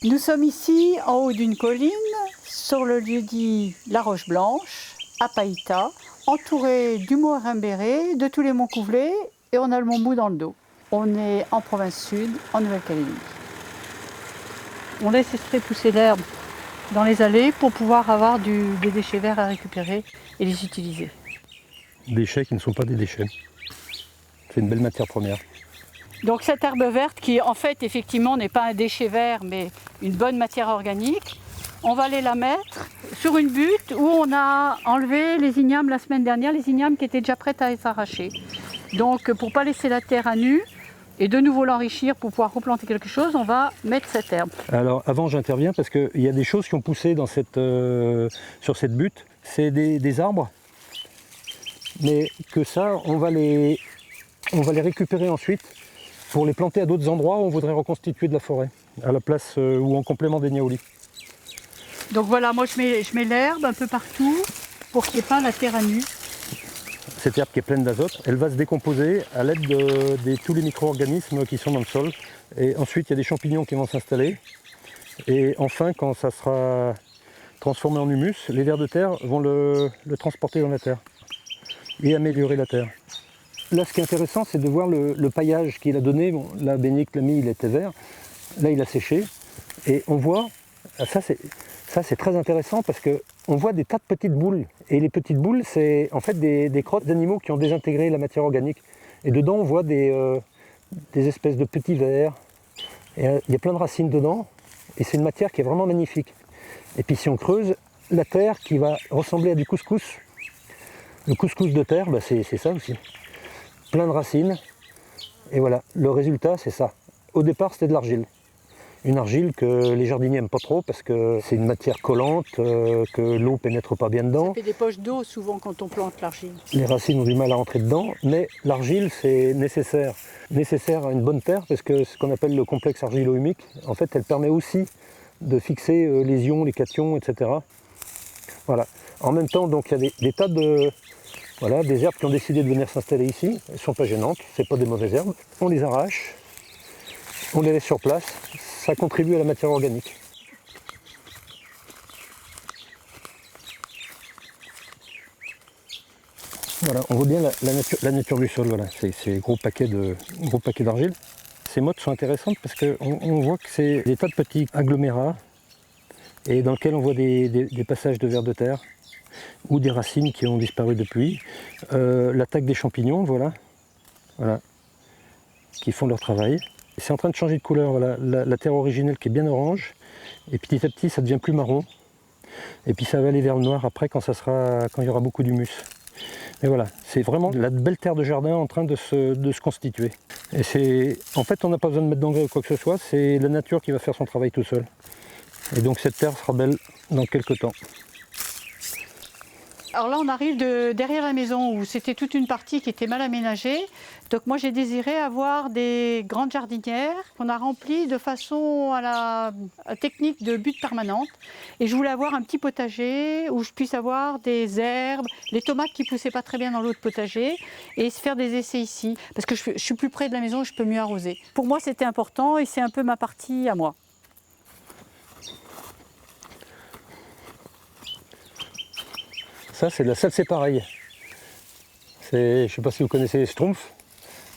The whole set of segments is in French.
Nous sommes ici en haut d'une colline, sur le lieu-dit La Roche-Blanche, à Païta, entouré du mont Rimbéré, de tous les monts Couvelets, et on a le mont Mou dans le dos. On est en province sud, en Nouvelle-Calédonie. On laisse esprit pousser l'herbe dans les allées pour pouvoir avoir des déchets verts à récupérer et les utiliser. Déchets qui ne sont pas des déchets. C'est une belle matière première. Donc cette herbe verte qui en fait effectivement n'est pas un déchet vert mais une bonne matière organique, on va aller la mettre sur une butte où on a enlevé les ignames la semaine dernière, les ignames qui étaient déjà prêtes à être arrachés. Donc pour ne pas laisser la terre à nu et de nouveau l'enrichir pour pouvoir replanter quelque chose, on va mettre cette herbe. Alors avant j'interviens parce qu'il y a des choses qui ont poussé dans sur cette butte. C'est des arbres, mais que ça on va les récupérer ensuite pour les planter à d'autres endroits où on voudrait reconstituer de la forêt, à la place ou en complément des niaoulis. Donc voilà, moi je mets l'herbe un peu partout pour qu'il n'y ait pas la terre à nu. Cette herbe qui est pleine d'azote, elle va se décomposer à l'aide de tous les micro-organismes qui sont dans le sol. Et ensuite, il y a des champignons qui vont s'installer. Et enfin, quand ça sera transformé en humus, les vers de terre vont le transporter dans la terre et améliorer la terre. Là, ce qui est intéressant, c'est de voir le paillage qu'il a donné. Bon, là, Bénédicte l'a mis, il était vert. Là, il a séché. Et on voit, ça c'est très intéressant parce qu'on voit des tas de petites boules. Et les petites boules, c'est en fait des crottes d'animaux qui ont désintégré la matière organique. Et dedans, on voit des espèces de petits vers. Et il y a plein de racines dedans. Et c'est une matière qui est vraiment magnifique. Et puis si on creuse, la terre qui va ressembler à du couscous, le couscous de terre, bah, c'est ça aussi. Plein de racines, et voilà, le résultat c'est ça. Au départ c'était de l'argile. Une argile que les jardiniers n'aiment pas trop parce que c'est une matière collante, que l'eau pénètre pas bien dedans. Ça fait des poches d'eau souvent quand on plante l'argile. Les racines ont du mal à rentrer dedans, mais l'argile c'est nécessaire à une bonne terre parce que ce qu'on appelle le complexe argilo-humique, en fait elle permet aussi de fixer les ions, les cations, etc. Voilà. En même temps donc il y a des tas de... Voilà, des herbes qui ont décidé de venir s'installer ici, elles ne sont pas gênantes, ce n'est pas des mauvaises herbes. On les arrache, on les laisse sur place, ça contribue à la matière organique. Voilà, on voit bien la nature du sol, voilà. C'est gros paquets d'argile. Ces mottes sont intéressantes parce qu'on voit que c'est des tas de petits agglomérats et dans lesquels on voit des passages de vers de terre ou des racines qui ont disparu depuis. L'attaque des champignons, voilà, qui font leur travail. C'est en train de changer de couleur, voilà, la terre originelle qui est bien orange, et petit à petit ça devient plus marron, et puis ça va aller vers le noir après quand il y aura beaucoup d'humus. Mais voilà, c'est vraiment la belle terre de jardin en train de se constituer. Et en fait on n'a pas besoin de mettre d'engrais ou quoi que ce soit, c'est la nature qui va faire son travail tout seul. Et donc cette terre sera belle dans quelques temps. Alors là, on arrive derrière la maison où c'était toute une partie qui était mal aménagée. Donc moi, j'ai désiré avoir des grandes jardinières qu'on a remplies de façon à la technique de butte permanente. Et je voulais avoir un petit potager où je puisse avoir des herbes, les tomates qui ne poussaient pas très bien dans l'autre potager et se faire des essais ici. Parce que je suis plus près de la maison et je peux mieux arroser. Pour moi, c'était important et c'est un peu ma partie à moi. Ça, c'est de la salséparaille. Je ne sais pas si vous connaissez les schtroumpfs.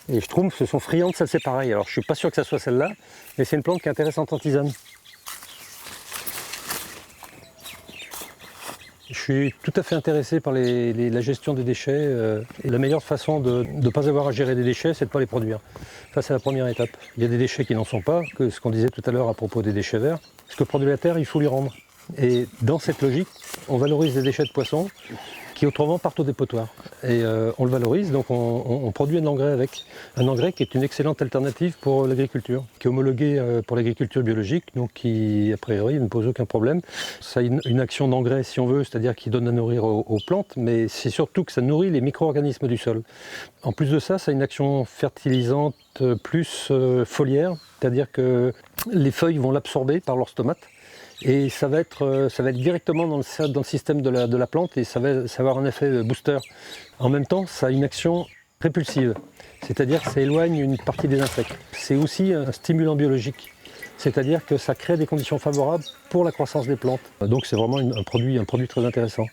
Les schtroumpfs se sont friands de salséparaille. Alors, je ne suis pas sûr que ça soit celle-là, mais c'est une plante qui est intéressante en tisane. Je suis tout à fait intéressé par la gestion des déchets. Et la meilleure façon de ne pas avoir à gérer des déchets, c'est de ne pas les produire. Ça, c'est la première étape. Il y a des déchets qui n'en sont pas, que ce qu'on disait tout à l'heure à propos des déchets verts. Ce que produit la terre, il faut lui rendre. Et dans cette logique, on valorise les déchets de poissons qui autrement partent au dépotoir. Et on le valorise, donc on produit un engrais avec. Un engrais qui est une excellente alternative pour l'agriculture, qui est homologué pour l'agriculture biologique, donc qui, a priori, ne pose aucun problème. Ça a une action d'engrais, si on veut, c'est-à-dire qu'il donne à nourrir aux plantes, mais c'est surtout que ça nourrit les micro-organismes du sol. En plus de ça, ça a une action fertilisante plus foliaire, c'est-à-dire que les feuilles vont l'absorber par leurs stomates. Et ça va être directement dans le système de la plante et ça va avoir un effet booster. En même temps, ça a une action répulsive, c'est-à-dire que ça éloigne une partie des insectes. C'est aussi un stimulant biologique. c'est-à-dire que ça crée des conditions favorables pour la croissance des plantes. Donc c'est vraiment un produit très intéressant.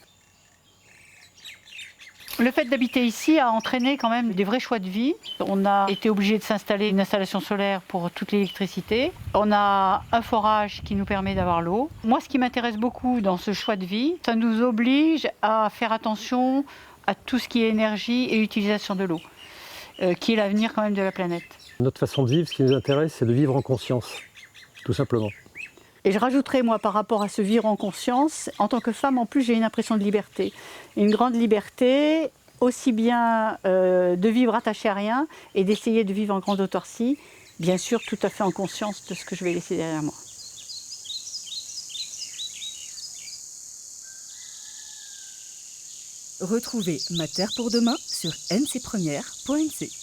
Le fait d'habiter ici a entraîné quand même des vrais choix de vie. On a été obligé de s'installer une installation solaire pour toute l'électricité. On a un forage qui nous permet d'avoir l'eau. Moi, ce qui m'intéresse beaucoup dans ce choix de vie, ça nous oblige à faire attention à tout ce qui est énergie et utilisation de l'eau, qui est l'avenir quand même de la planète. Notre façon de vivre, ce qui nous intéresse, c'est de vivre en conscience, tout simplement. Et je rajouterais, moi, par rapport à ce vivre en conscience, en tant que femme, en plus, j'ai une impression de liberté. Une grande liberté, aussi bien de vivre attachée à rien et d'essayer de vivre en grande autarcie, bien sûr, tout à fait en conscience de ce que je vais laisser derrière moi. Retrouvez Ma Terre pour demain sur ncpremière.nc.